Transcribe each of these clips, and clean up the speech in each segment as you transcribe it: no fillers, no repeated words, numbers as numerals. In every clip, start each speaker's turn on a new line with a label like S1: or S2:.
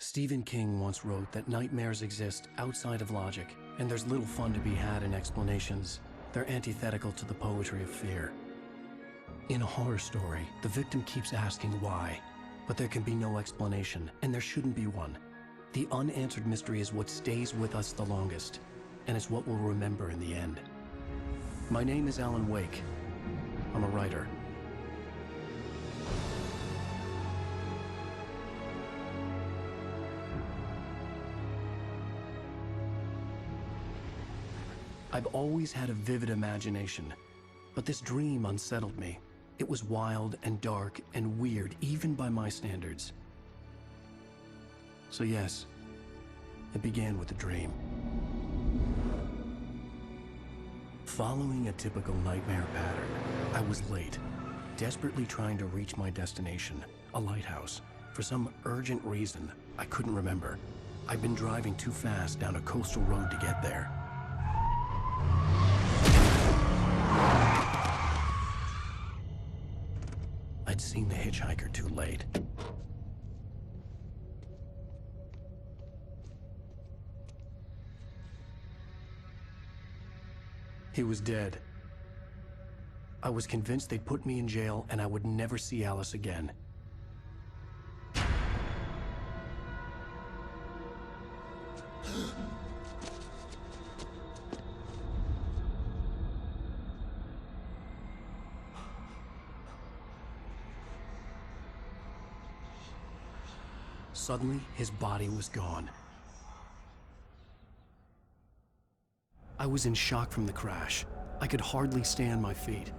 S1: Stephen King once wrote that nightmares exist outside of logic, and there's little fun to be had in explanations. They're antithetical to the poetry of fear. In a horror story, the victim keeps asking why, but there can be no explanation, and there shouldn't be one. The unanswered mystery is what stays with us the longest, and it's what we'll remember in the end. My name is Alon Weyk. I'm a writer. I've always had a vivid imagination, but this dream unsettled me. It was wild and dark and weird, even by my standards. So yes, it began with a dream. Following a typical nightmare pattern, I was late, desperately trying to reach my destination, a lighthouse. For some urgent reason, I couldn't remember. I'd been driving too fast down a coastal road to get there. I'd seen the hitchhiker too late. He was dead. I was convinced they'd put me in jail and I would never see Alice again. Suddenly, his body was gone. I was in shock from the crash. I could hardly stay on my feet.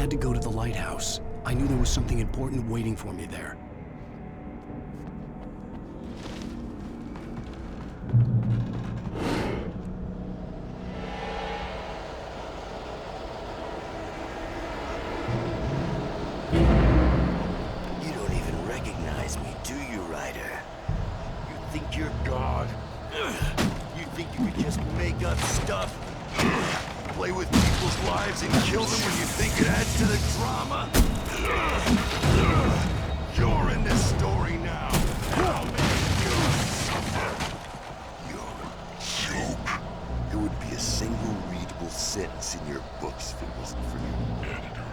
S1: To go to the lighthouse. I knew there was something important waiting for me there.
S2: You don't even recognize me, do you, Ryder? You think you're God? You think you could just make up stuff? Play with people's lives and kill them when you think it adds to the drama? You're in this story now. I'll make you suffer. You're a joke. There would be a single readable sentence in your books if it wasn't for your editor.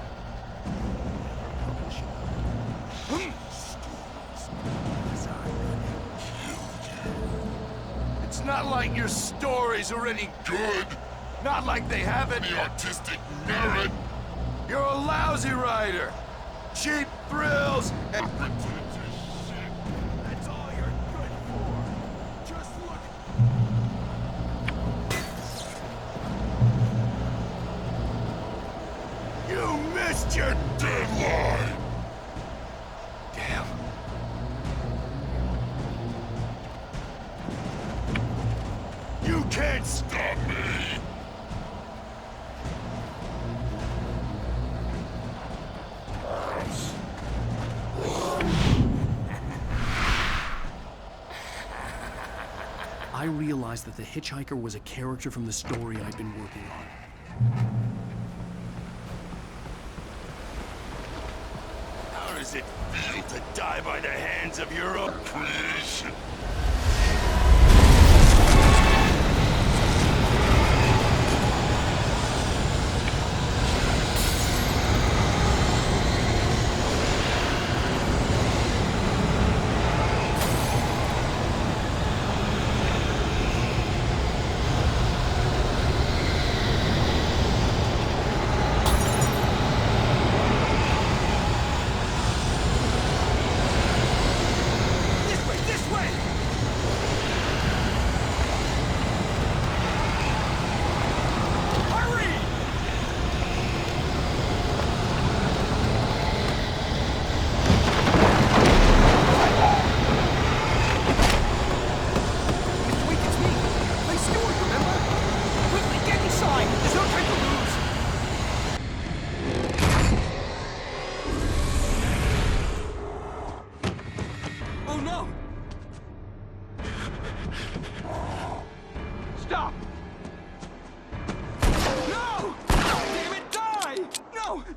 S2: Publishing. It's not like your stories are any good. Not like they have any artistic merit. You're a lousy writer. Cheap thrills and pretentious shit. That's all you're good for. Just look. You missed your deadline. Damn. You can't stop me.
S1: I realized that the hitchhiker was a character from the story I'd been working on.
S2: How does it feel to die by the hands of your oppression?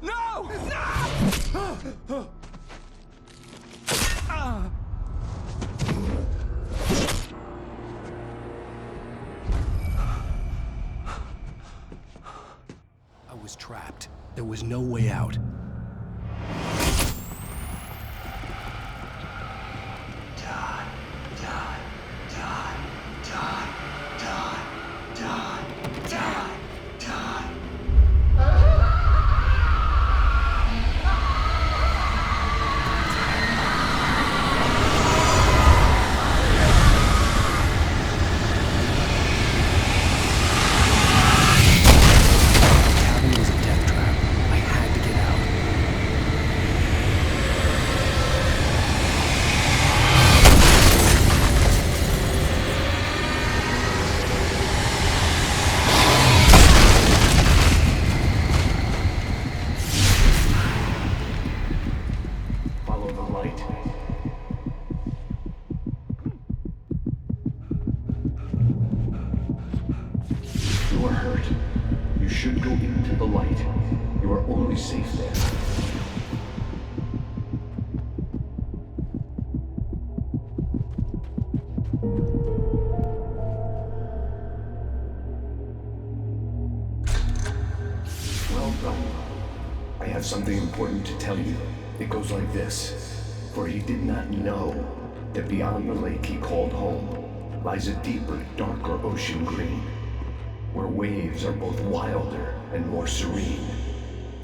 S2: No! No!
S1: I was trapped. There was no way out.
S3: You are hurt. You should go into the light. You are only safe there. Well done. I have something important to tell you. It goes like this. For he did not know that beyond the lake he called home lies a deeper, darker ocean green, where waves are both wilder and more serene.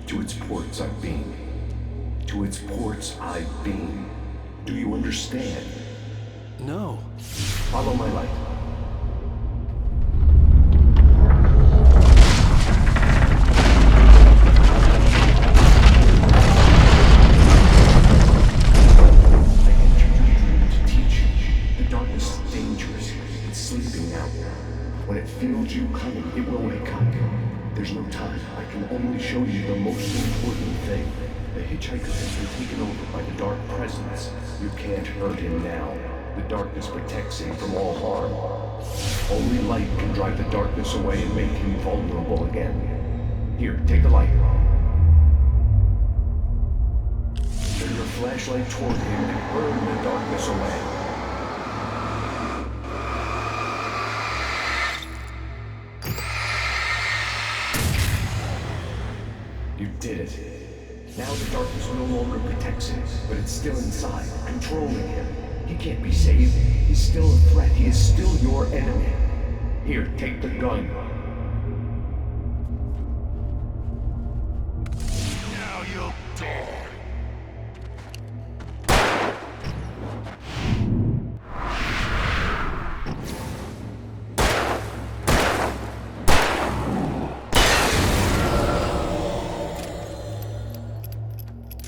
S3: To its ports I've been. To its ports I've been. Do you understand?
S1: No.
S3: Follow my light. I entered your dream to teach you. The darkness is dangerous. It's sleeping now. When it feels you coming, it will wake up. There's no time. I can only show you the most important thing. The hitchhiker has been taken over by the dark presence. You can't hurt him now. The darkness protects him from all harm. Only light can drive the darkness away and make him vulnerable again. Here, take the light. Turn your flashlight toward him and burn the darkness away. You did it. Now the darkness no longer protects him, but it's still inside, controlling him. He can't be saved. He's still a threat. He is still your enemy. Here, take the gun.
S2: Now you'll die.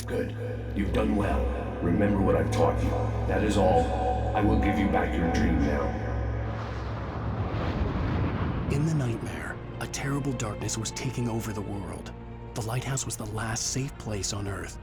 S3: Good. You've done well. Remember what I've taught you. That is all. I will give you back your dream now.
S1: In the nightmare, a terrible darkness was taking over the world. The lighthouse was the last safe place on Earth.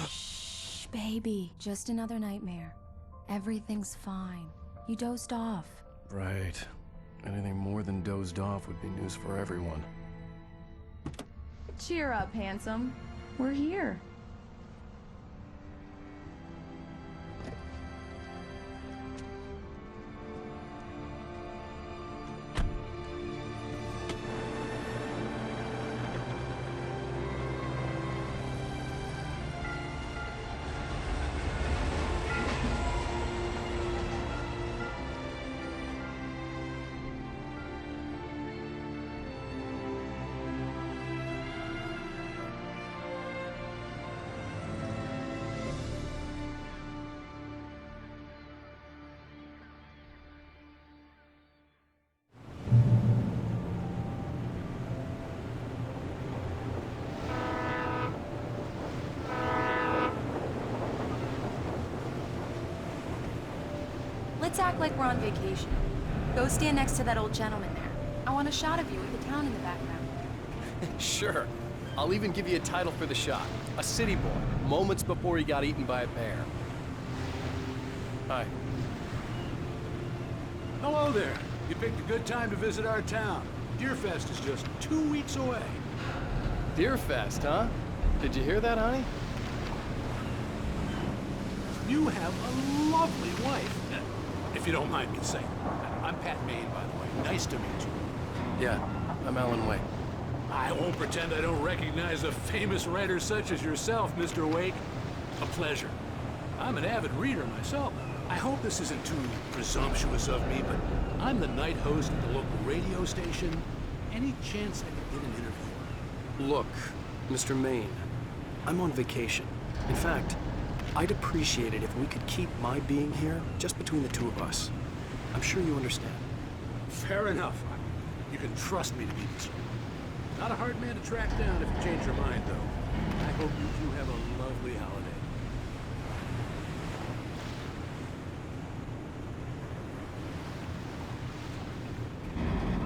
S4: Shh, baby. Just another nightmare. Everything's fine. You dozed off.
S1: Right. Anything more than dozed off would be news for everyone.
S4: Cheer up, handsome. We're here. Let's act like we're on vacation. Go stand next to that old gentleman there. I want a shot of you with the town in the background.
S5: Sure. I'll even give you a title for the shot. A city boy, moments before he got eaten by a bear. Hi.
S6: Hello there. You picked a good time to visit our town. Deerfest is just 2 weeks away.
S5: Deerfest, huh? Did you hear that, honey?
S6: You have a lovely wife. If you don't mind me saying. I'm Pat Maine, by the way. Nice to meet you.
S5: Yeah, I'm Alan Wake.
S6: I won't pretend I don't recognize a famous writer such as yourself, Mr. Wake. A pleasure. I'm an avid reader myself. I hope this isn't too presumptuous of me, but I'm the night host at the local radio station. Any chance I could get an interview?
S5: Look, Mr. Maine, I'm on vacation. In fact, I'd appreciate it if we could keep my being here just between the two of us. I'm sure you understand.
S6: Fair enough. You can trust me to be this. Not a hard man to track down if you change your mind, though. I hope you two have a lovely holiday.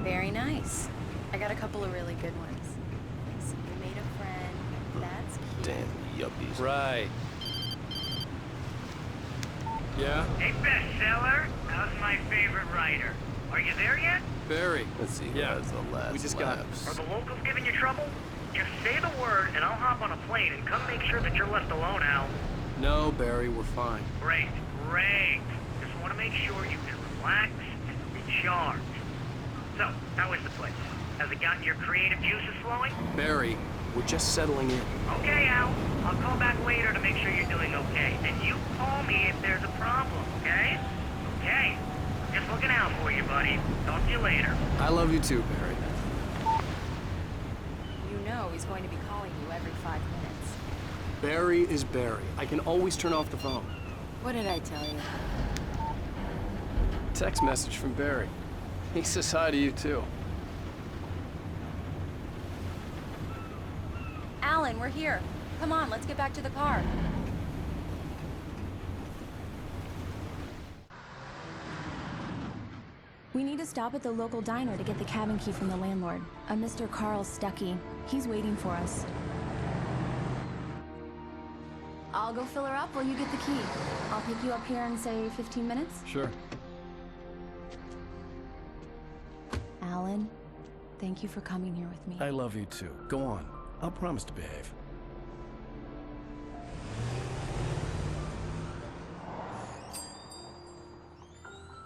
S4: Very nice. I got a couple of really good ones. So you made a friend. That's cute.
S5: Damn yuppies. Right. Yeah?
S7: Hey, bestseller, how's my favorite writer? Are you there yet?
S5: Barry.
S8: Let's see who
S5: Yeah.
S8: has the last
S5: We just got-
S8: laughs.
S7: Are the locals giving you trouble? Just say the word and I'll hop on a plane and come make sure that you're left alone, Al.
S5: No, Barry, we're fine.
S7: Great, great. Just want to make sure you can relax and recharge. So, how is the place? Has it gotten your creative juices flowing?
S5: Barry, we're just settling in.
S7: Okay, Al. I'll call back later to make sure you're doing okay. And you call me if there's a problem, okay? Okay. Just looking out for you, buddy. Talk to you later.
S5: I love you too, Barry.
S4: You know he's going to be calling you every 5 minutes.
S5: Barry is Barry. I can always turn off the phone.
S4: What did I tell you?
S5: Text message from Barry. He says hi to you too.
S4: Alan, we're here. Come on, let's get back to the car. We need to stop at the local diner to get the cabin key from the landlord, a Mr. Carl Stuckey. He's waiting for us. I'll go fill her up while you get the key. I'll pick you up here in, say, 15 minutes?
S5: Sure.
S4: Alan, thank you for coming here with me.
S1: I love you too. Go on. I'll promise to behave.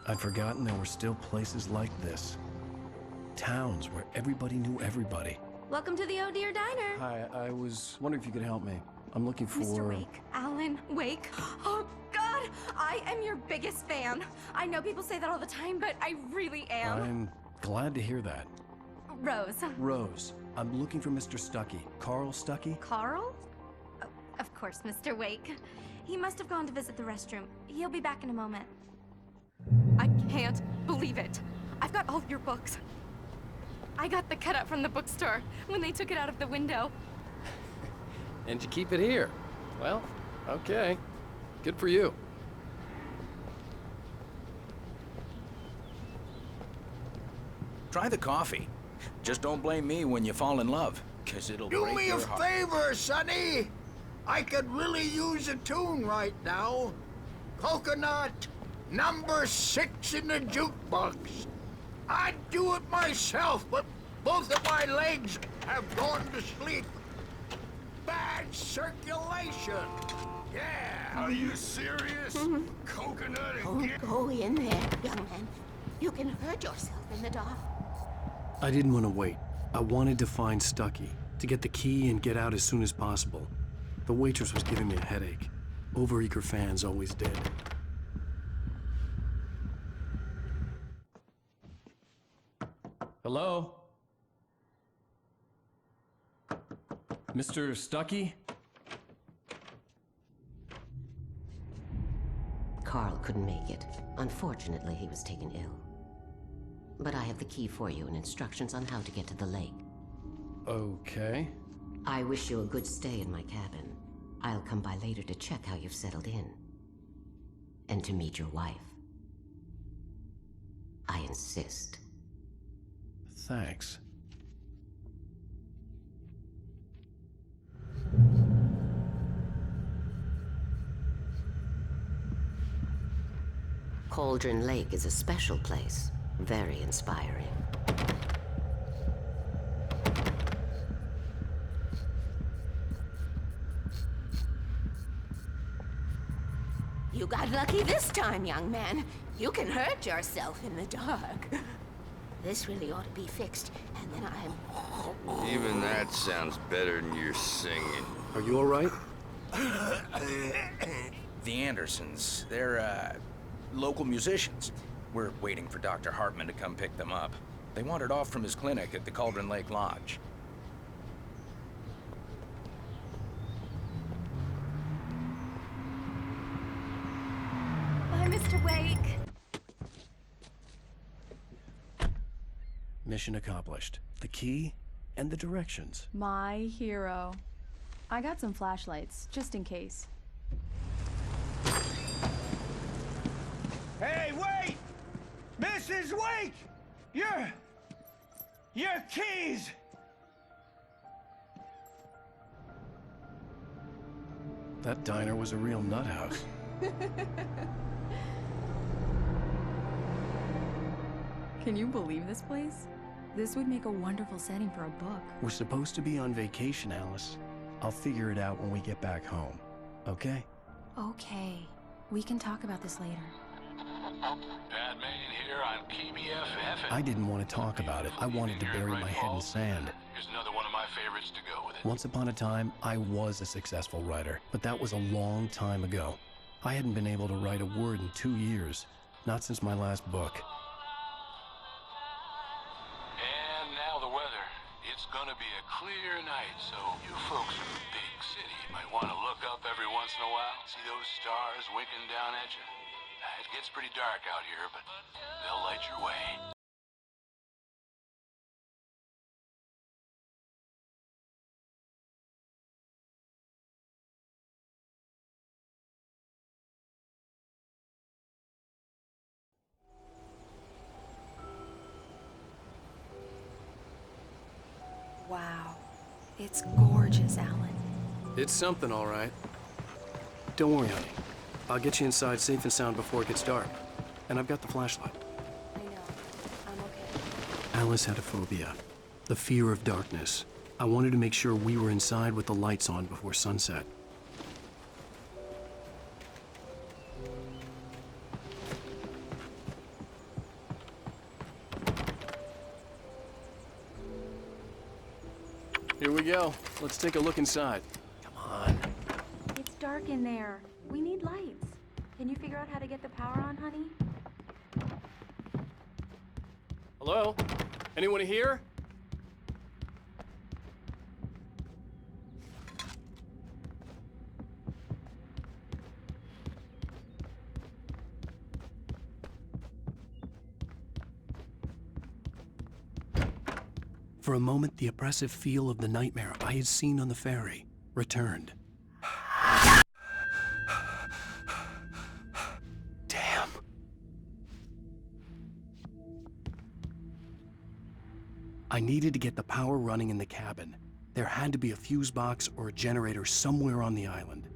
S1: I'd forgotten there were still places like this. Towns where everybody knew everybody.
S9: Welcome to the Oh Dear Diner.
S1: Hi, I was wondering if you could help me. I'm looking for...
S9: Mr. Wake. Alan Wake. Oh, God! I am your biggest fan. I know people say that all the time, but I really am.
S1: I'm glad to hear that.
S9: Rose.
S1: Rose, I'm looking for Mr. Stuckey. Carl Stuckey?
S9: Carl? Oh, of course, Mr. Wake. He must have gone to visit the restroom. He'll be back in a moment. I can't believe it. I've got all of your books. I got the cutout from the bookstore when they took it out of the window.
S5: And you keep it here. Well, okay. Good for you.
S10: Try the coffee. Just don't blame me when you fall in love, 'cause it'll
S2: Do
S10: break
S2: me
S10: your
S2: a
S10: heart.
S2: favor, Sonny!
S8: I could really use a tune right now. Coconut, number 6 in the jukebox. I'd do it myself, but both of my legs have gone to sleep. Bad circulation. Yeah.
S2: Are you serious? Coconut
S11: Don't
S2: again?
S11: go in there, young man. You can hurt yourself in the dark.
S5: I didn't want to wait. I wanted to find Stucky, to get the key and get out as soon as possible. The waitress was giving me a headache. Overeager fans always did.
S1: Hello? Mr. Stucky?
S11: Carl couldn't make it. Unfortunately, he was taken ill. But I have the key for you and instructions on how to get to the lake.
S1: Okay.
S11: I wish you a good stay in my cabin. I'll come by later to check how you've settled in. And to meet your wife. I insist.
S1: Thanks.
S11: Cauldron Lake is a special place. Very inspiring. You got lucky this time, young man. You can hurt yourself in the dark. This really ought to be fixed, and then
S2: Even that sounds better than your singing.
S5: Are you all right?
S10: The Andersons, they're, local musicians. We're waiting for Dr. Hartman to come pick them up. They wandered off from his clinic at the Cauldron Lake Lodge.
S9: Bye, Mr. Wake.
S1: Mission accomplished. The key and the directions.
S4: My hero. I got some flashlights, just in case.
S8: Hey, wait! Mrs. Wake! Your keys!
S1: That diner was a real nut house.
S4: Can you believe this place? This would make a wonderful setting for a book.
S1: We're supposed to be on vacation, Alice. I'll figure it out when we get back home. Okay?
S4: Okay. We can talk about this later.
S6: Bad man here on KBFF.
S1: I didn't want to talk about it. I wanted to bury my head in sand.
S6: Here's another one of my favorites to go with it.
S1: Once upon a time, I was a successful writer, but that was a long time ago. I hadn't been able to write a word in 2 years, not since my last book.
S6: And now the weather. It's gonna be a clear night, so you folks in the big city might want to look up every once in a while. See those stars winking down at you? It gets pretty dark out here, but they'll light your way.
S4: Wow. It's gorgeous, Alan.
S5: It's something, all right. Don't worry, honey. I'll get you inside safe and sound before it gets dark. And I've got the flashlight.
S4: I know. I'm okay.
S5: Alice had a phobia. The fear of darkness. I wanted to make sure we were inside with the lights on before sunset. Here we go. Let's take a look inside. Come on.
S9: It's dark in there. We need lights. Can you figure out how to get the power on, honey?
S5: Hello? Anyone here? For a moment, the oppressive feel of the nightmare I had seen on the ferry returned. Damn. I needed to get the power running in the cabin. There had to be a fuse box or a generator somewhere on the island.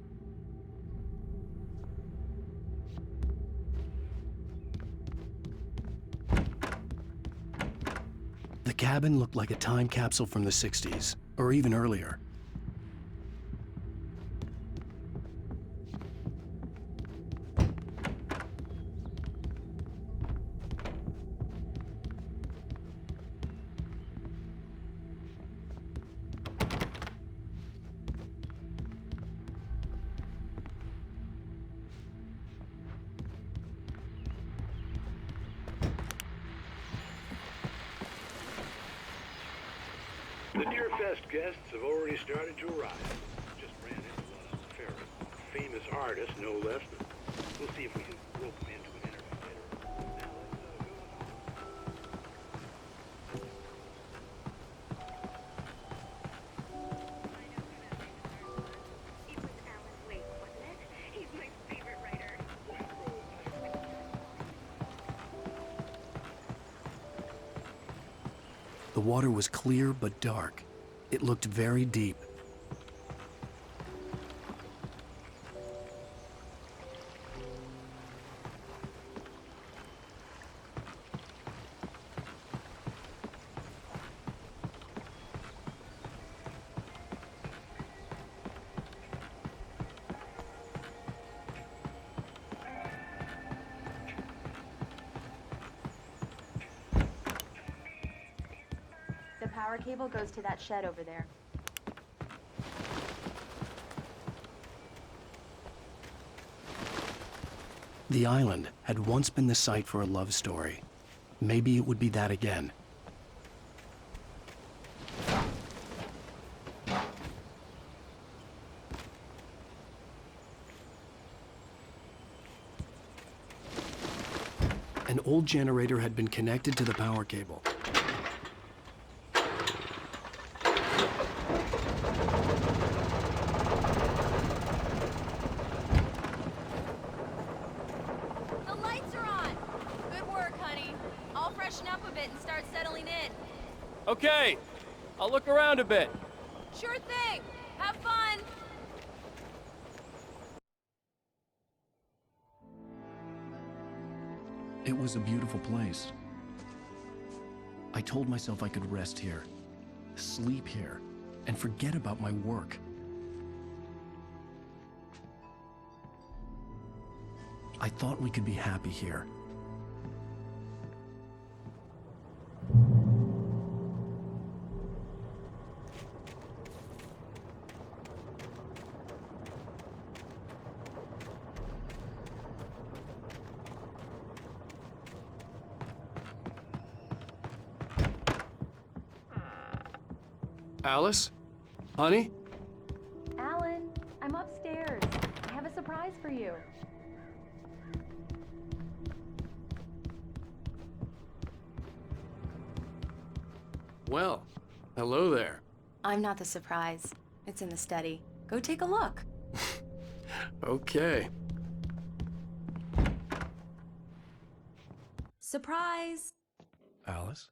S5: The cabin looked like a time capsule from the 60s, or even earlier.
S6: The Deerfest guests have already started to arrive. Just ran into one on the ferry. Famous artist, no less than. We'll see if we can rope him into an interview later. Now
S9: It was Alon Weyk, wasn't it? He's my favorite writer.
S5: The water was clear but dark. It looked very deep.
S4: The power cable goes to that shed over there.
S5: The island had once been the site for a love story. Maybe it would be that again. An old generator had been connected to the power cable.
S9: The lights are on! Good work, honey. I'll freshen up a bit and start settling in.
S12: Okay, I'll look around a bit.
S9: Sure thing! Have fun!
S1: It was a beautiful place. I told myself I could rest here, sleep here, and forget about my work. I thought we could be happy here.
S5: Alice? Honey?
S4: Alan, I'm upstairs. I have a surprise for you.
S5: Well, hello there.
S4: I'm not the surprise. It's in the study. Go take a look.
S5: Okay.
S4: Surprise!
S5: Alice?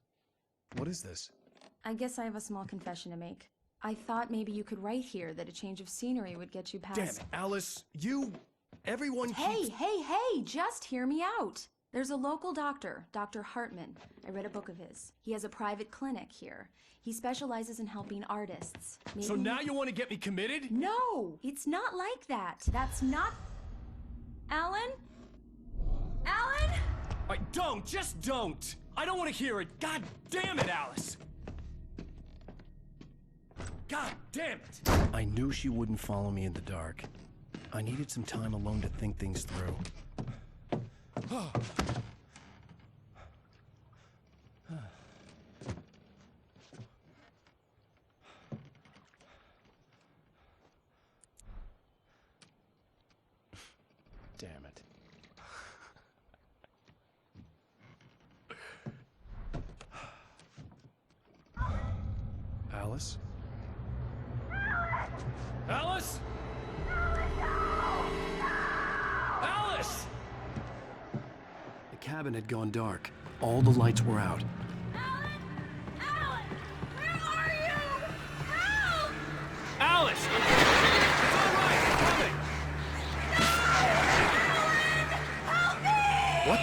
S5: What is this?
S4: I guess I have a small confession to make. I thought maybe you could write here that a change of scenery would get you past...
S1: Damn it, Alice, everyone
S4: Hey, just hear me out. There's a local doctor, Dr. Hartman. I read a book of his. He has a private clinic here. He specializes in helping artists. Maybe...
S1: So now you want to get me committed?
S4: No, it's not like that. That's not... Alan? Alan?
S1: Just don't! I don't want to hear it. God damn it, Alice! God damn it! I knew she wouldn't follow me in the dark. I needed some time alone to think things through. Damn it. Alice? Alice? Alice!
S5: The cabin had gone dark. All the lights were out.
S9: Alan! Alan! Where are you? Help!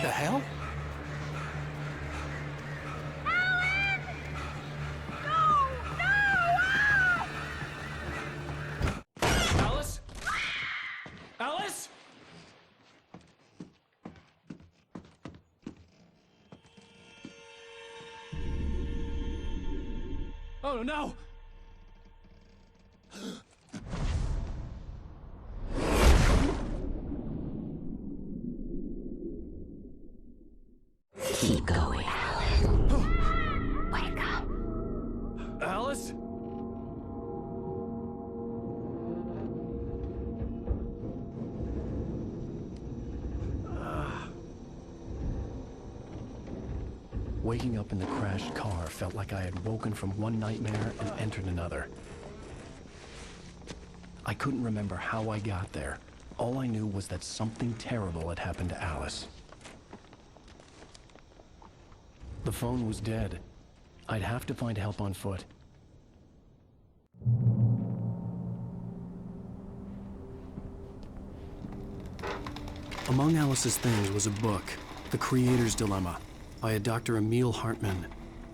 S5: The hell? Alice? Alice? Oh no!
S11: Keep going, Alan. Wake up.
S5: Alice?
S1: Waking up in the crashed car felt like I had woken from one nightmare and entered another. I couldn't remember how I got there. All I knew was that something terrible had happened to Alice. The phone was dead. I'd have to find help on foot. Among Alice's things was a book, The Creator's Dilemma, by a Dr. Emil Hartman.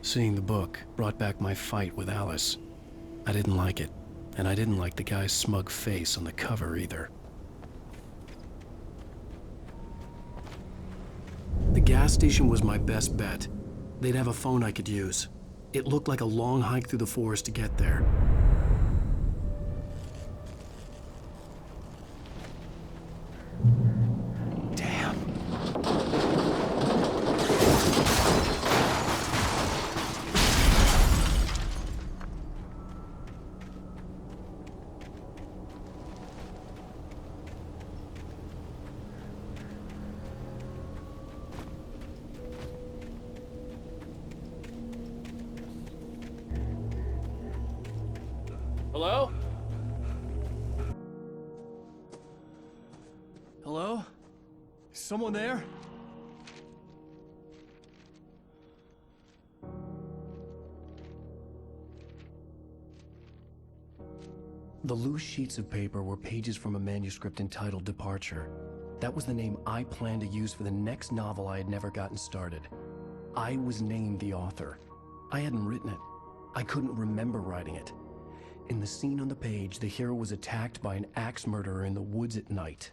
S1: Seeing the book brought back my fight with Alice. I didn't like it, and I didn't like the guy's smug face on the cover either. The gas station was my best bet. They'd have a phone I could use. It looked like a long hike through the forest to get there.
S12: Hello?
S1: Hello? Someone there? The loose sheets of paper were pages from a manuscript entitled Departure. That was the name I planned to use for the next novel I had never gotten started. I was named the author. I hadn't written it. I couldn't remember writing it. In the scene on the page, the hero was attacked by an axe murderer in the woods at night.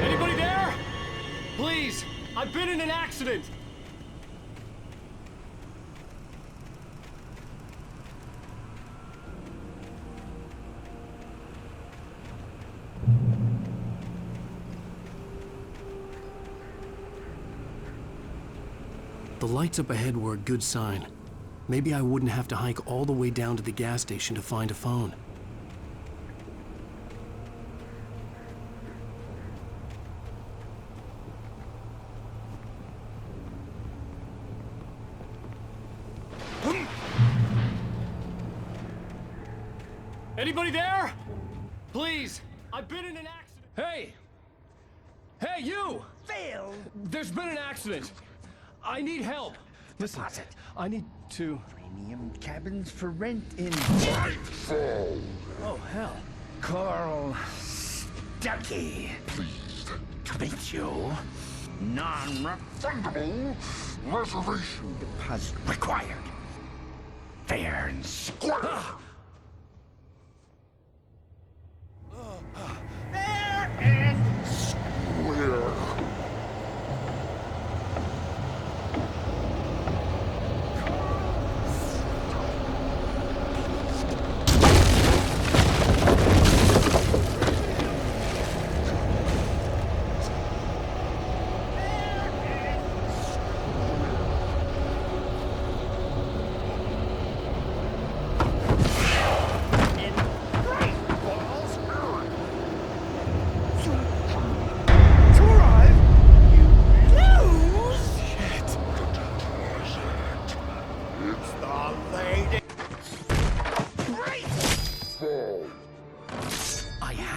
S12: Anybody there? Please, I've been in an accident.
S1: The lights up ahead were a good sign. Maybe I wouldn't have to hike all the way down to the gas station to find a phone.
S12: Anybody there? Please, I've been in an accident. Hey! Hey, you!
S8: Phil!
S12: There's been an accident. I need help.
S1: Listen, I need to...
S8: Premium cabins for rent in...
S1: Oh, hell.
S8: Carl Stuckey. Pleased to meet you. Non-refundable reservation deposit required. Fair and square. Fair and square.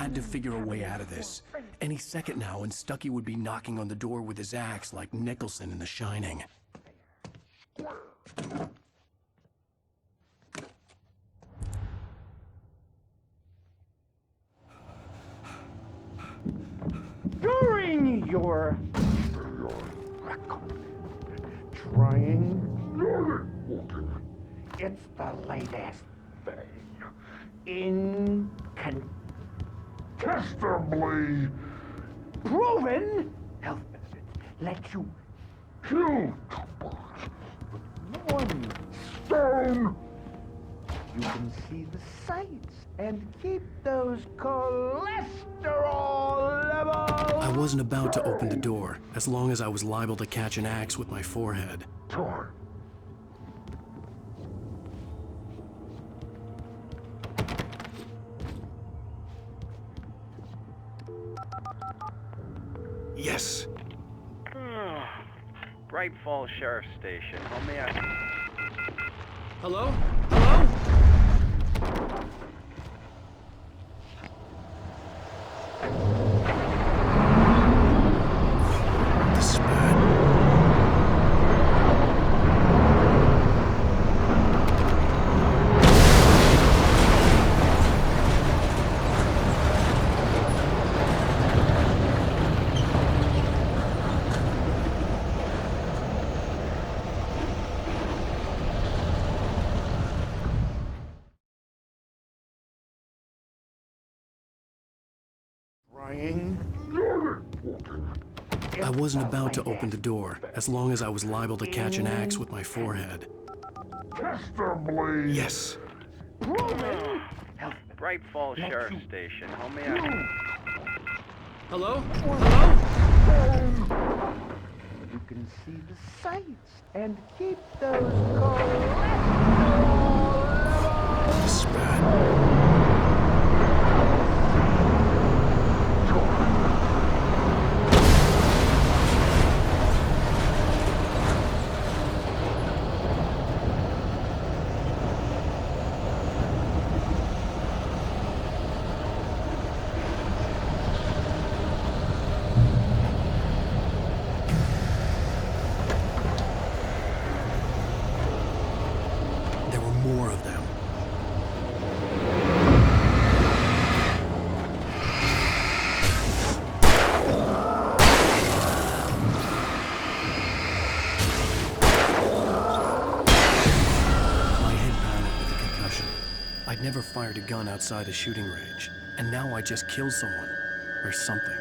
S1: had to figure a way out of this. Any second now, and Stucky would be knocking on the door with his axe like Nicholson in The Shining.
S8: During your record, trying, it's the latest thing. Incontestably proven health benefits let you kill Tupac with 1 stone. You can see the sights and keep those cholesterol levels.
S1: I wasn't about to open the door, as long as I was liable to catch an axe with my forehead.
S8: Time.
S1: Yes.
S13: Bright Falls Sheriff Station. How may I...
S12: Hello? Hello?
S1: This is bad. I wasn't about to open the door, as long as I was liable to catch an axe with my forehead. Yes.
S13: Bright Falls Sheriff Station. How may I...
S12: Hello? Hello?
S8: You can see the sights and keep those cholesterol levels.
S1: This is bad. More of them. My head pounded with a concussion. I'd never fired a gun outside a shooting range, and now I just killed someone. Or something.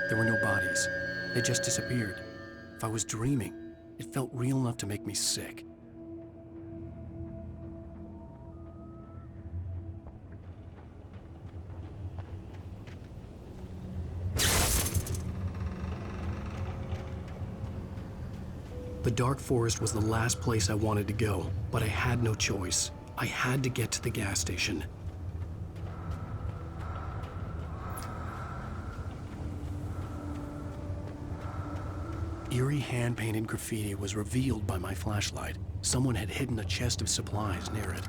S1: There were no bodies. They just disappeared. If I was dreaming, it felt real enough to make me sick. The dark forest was the last place I wanted to go, but I had no choice. I had to get to the gas station. Eerie hand-painted graffiti was revealed by my flashlight. Someone had hidden a chest of supplies near it.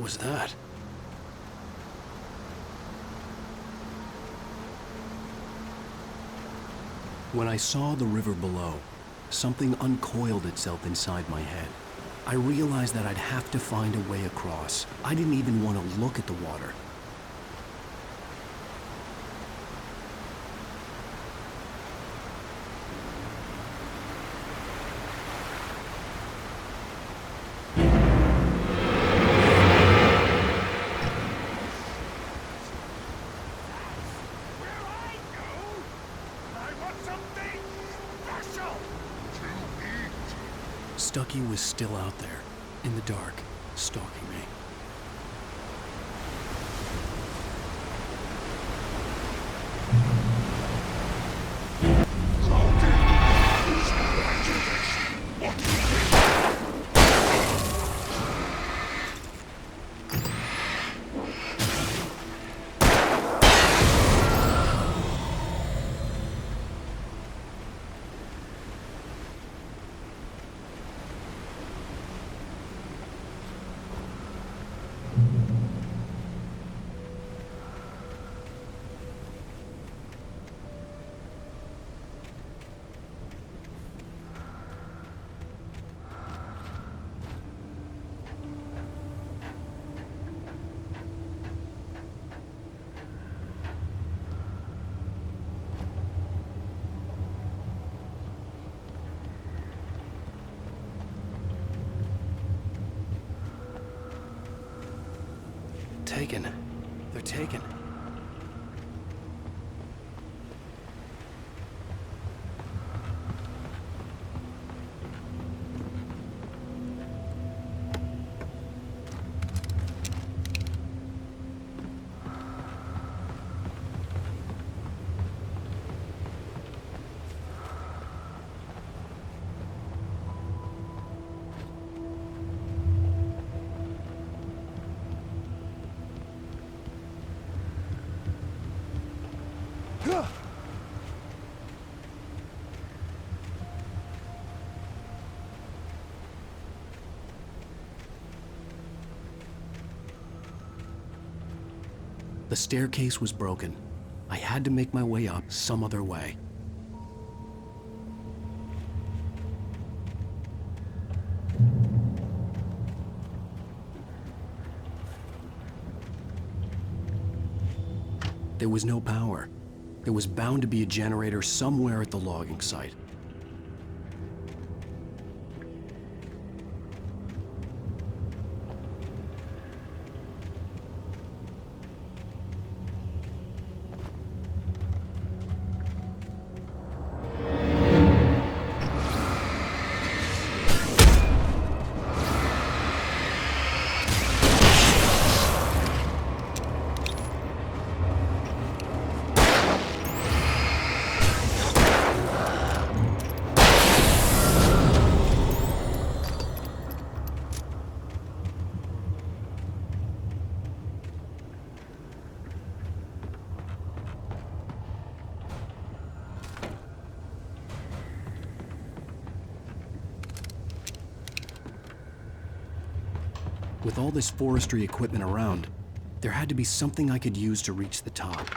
S1: Was that? When I saw the river below, something uncoiled itself inside my head. I realized that I'd have to find a way across. I didn't even want to look at the water. Stucky was still out there, in the dark, stalking me. Taken. They're taken. The staircase was broken. I had to make my way up some other way. There was no power. There was bound to be a generator somewhere at the logging site. With all this forestry equipment around, there had to be something I could use to reach the top.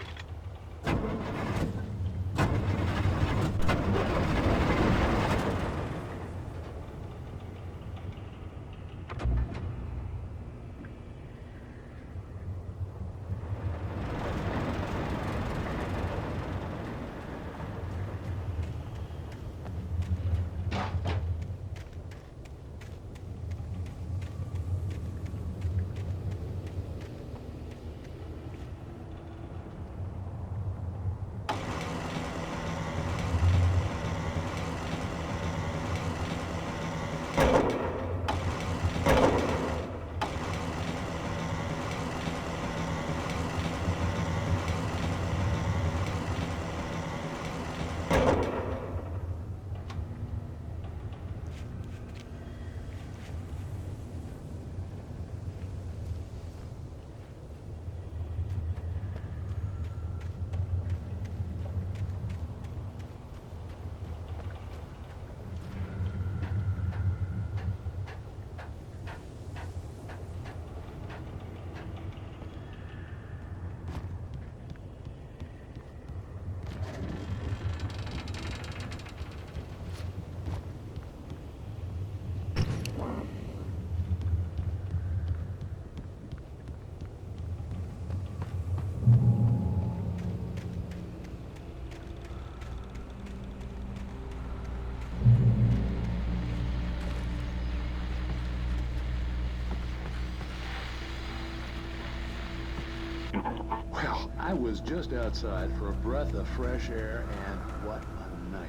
S14: Well, I was just outside for a breath of fresh air, and what a night.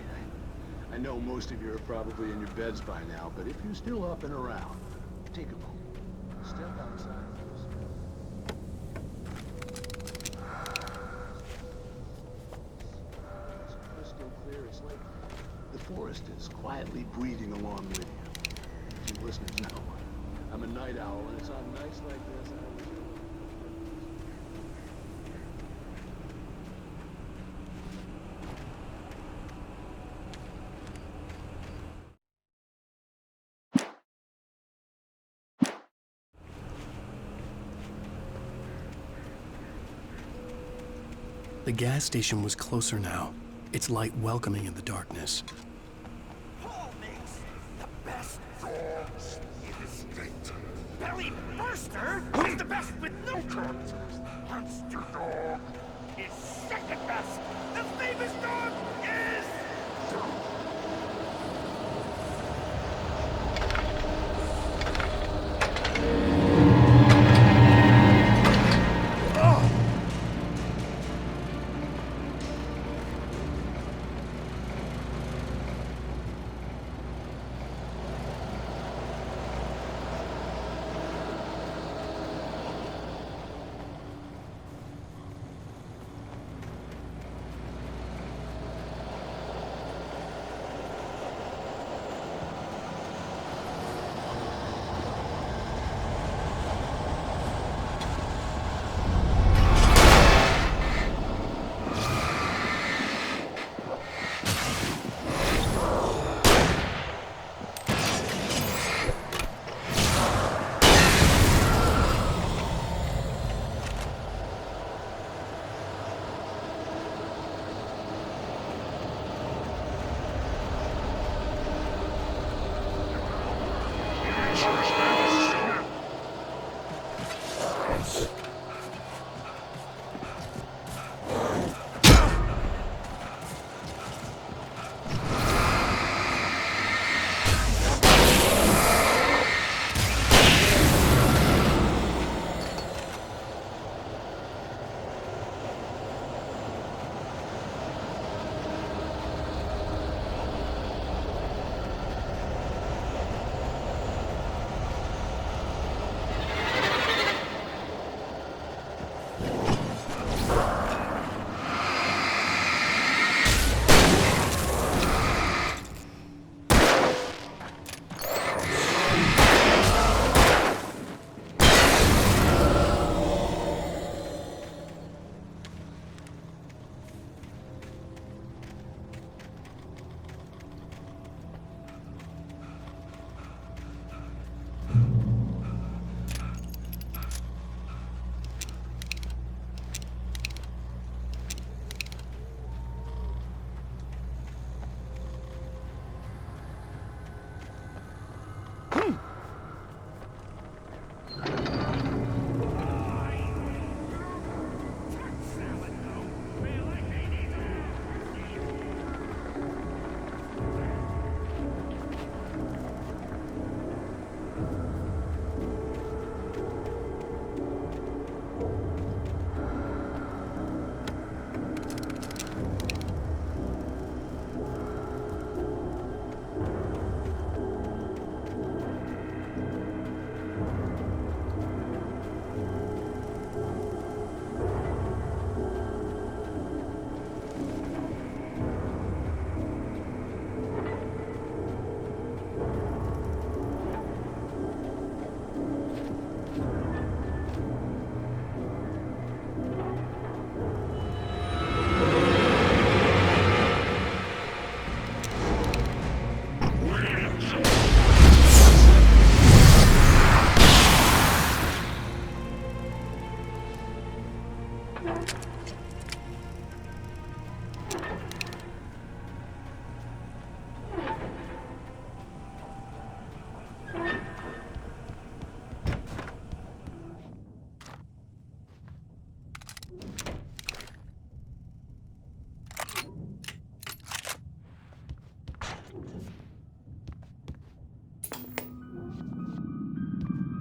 S14: I know most of you are probably in your beds by now, but if you're still up and around, take a moment. Step outside for a second. It's crystal clear. It's like the forest is quietly breathing along with you. You listeners know, I'm a night owl, and it's on nights like this I always...
S1: The gas station was closer now, its light welcoming in the darkness.
S2: Paul makes the best dogs in the state. Belly Burster is the best with no cuts. Monster Dog is second best. The famous dog is...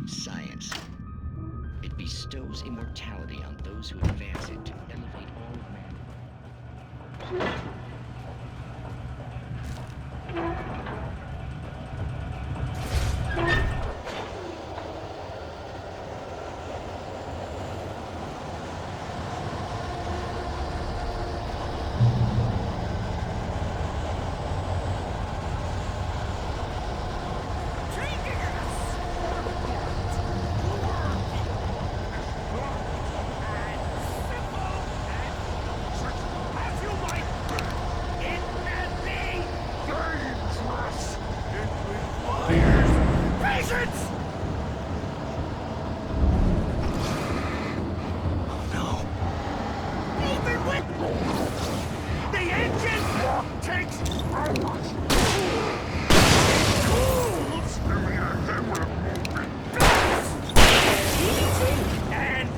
S15: Science. It bestows immortality on those who advance it to elevate all of man.
S8: takes fools and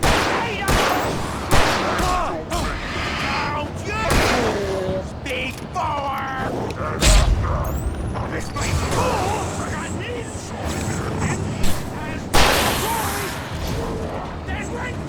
S8: speak forward! Obviously, fools got these as boys that went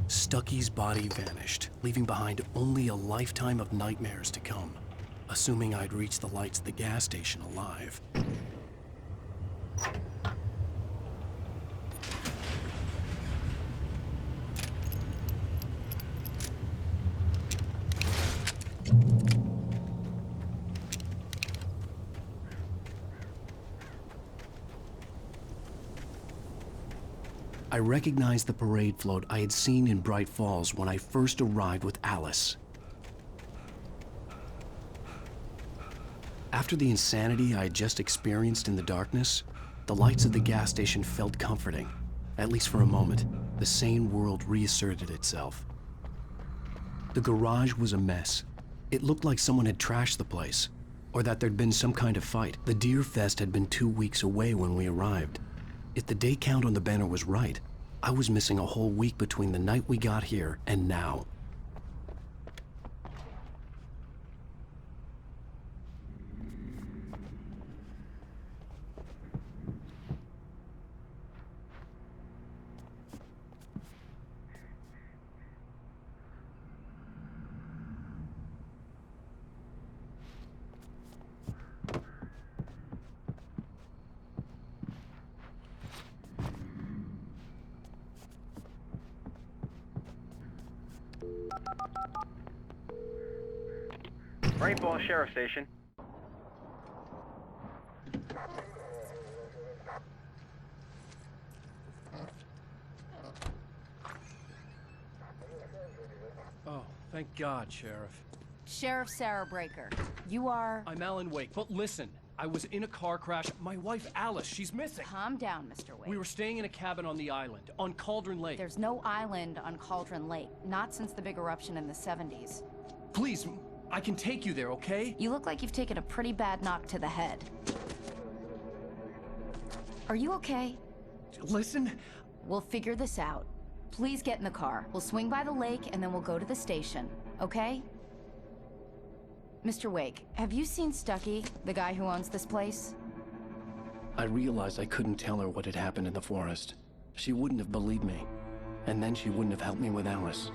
S1: Stucky's body vanished, leaving behind only a lifetime of nightmares to come, assuming I'd reach the lights at the gas station alive. I recognized the parade float I had seen in Bright Falls when I first arrived with Alice. After the insanity I had just experienced in the darkness, the lights of the gas station felt comforting. At least for a moment, the sane world reasserted itself. The garage was a mess. It looked like someone had trashed the place, or that there'd been some kind of fight. The Deer Fest had been 2 weeks away when we arrived. If the day count on the banner was right, I was missing a whole week between the night we got here and now.
S13: Bright Falls Sheriff Station.
S5: Oh, thank God, Sheriff.
S16: Sheriff Sarah Breaker. You are...
S12: I'm Alon Weyk, but listen. I was in a car crash. My wife, Alice, she's missing.
S16: Calm down, Mr. Weyk.
S12: We were staying in a cabin on the island, on Cauldron Lake.
S16: There's no island on Cauldron Lake. Not since the big eruption in the 70s.
S12: Please, I can take you there, okay?
S16: You look like you've taken a pretty bad knock to the head. Are you okay?
S12: Listen.
S16: We'll figure this out. Please get in the car. We'll swing by the lake and then we'll go to the station, okay? Mr. Weyk, have you seen Stucky, the guy who owns this place?
S1: I realized I couldn't tell her what had happened in the forest. She wouldn't have believed me. And then she wouldn't have helped me with Alice.